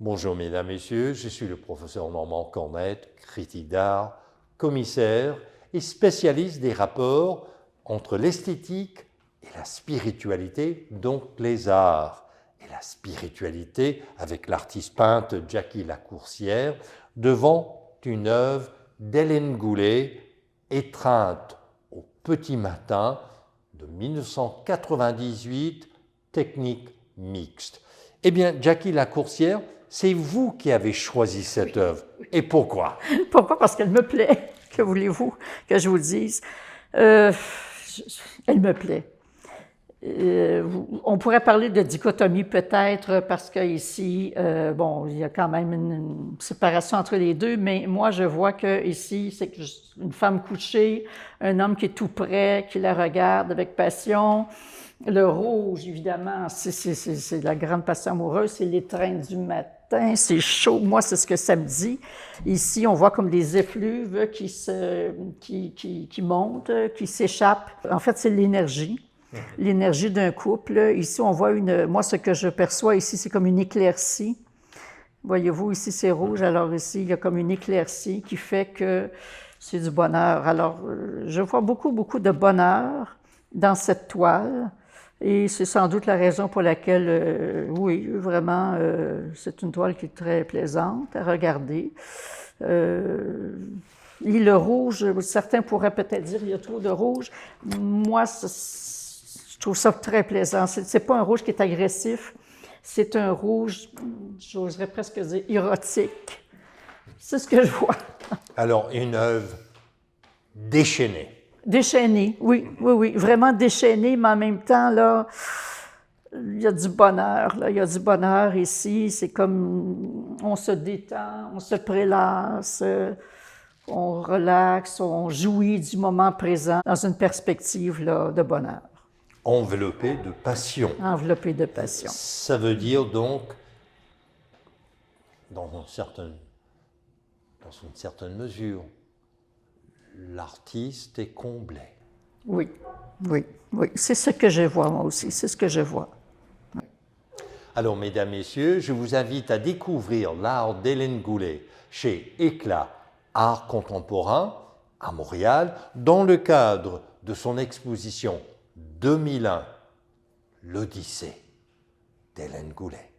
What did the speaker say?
Bonjour mesdames, messieurs, je suis le professeur Normand Cornette, critique d'art, commissaire et spécialiste des rapports entre l'esthétique et la spiritualité, donc les arts. Et la spiritualité avec l'artiste peinte Jackie Lacourcière devant une œuvre d'Hélène Goulet, Étreinte au petit matin de 1998, technique mixte. Eh bien, Jackie Lacourcière, c'est vous qui avez choisi cette œuvre. Et pourquoi? Pourquoi? Parce qu'elle me plaît. Que voulez-vous que je vous dise? Elle me plaît. On pourrait parler de dichotomie peut-être parce qu'ici, bon, il y a quand même une séparation entre les deux, mais moi je vois que ici c'est une femme couchée, un homme qui est tout près, qui la regarde avec passion. Le rouge, évidemment, c'est la grande passion amoureuse, c'est l'étreinte du matin, c'est chaud. Moi, c'est ce que ça me dit. Ici, on voit comme des effluves qui montent, qui s'échappent. En fait, c'est l'énergie d'un couple. Ici, on voit moi, ce que je perçois ici, c'est comme une éclaircie. Voyez-vous, ici, c'est rouge, alors ici, il y a comme une éclaircie qui fait que c'est du bonheur. Alors, je vois beaucoup, beaucoup de bonheur dans cette toile. Et c'est sans doute la raison pour laquelle, oui, vraiment, c'est une toile qui est très plaisante à regarder. Et le rouge, certains pourraient peut-être dire qu'il y a trop de rouge. Moi, je trouve ça très plaisant. C'est pas un rouge qui est agressif, c'est un rouge, j'oserais presque dire, érotique. C'est ce que je vois. Alors, une œuvre déchaînée. Déchaîné, oui, oui, oui, vraiment déchaîné, mais en même temps, là, il y a du bonheur, là, il y a du bonheur ici, c'est comme, on se détend, on se prélasse, on relaxe, on jouit du moment présent dans une perspective, là, de bonheur. Enveloppé de passion. Enveloppé de passion. Ça veut dire donc, dans une certaine mesure, l'artiste est comblé. Oui, oui, oui. C'est ce que je vois, moi aussi. C'est ce que je vois. Oui. Alors, mesdames, messieurs, je vous invite à découvrir l'art d'Hélène Goulet chez Éclat Art Contemporain à Montréal dans le cadre de son exposition 2001, l'Odyssée d'Hélène Goulet.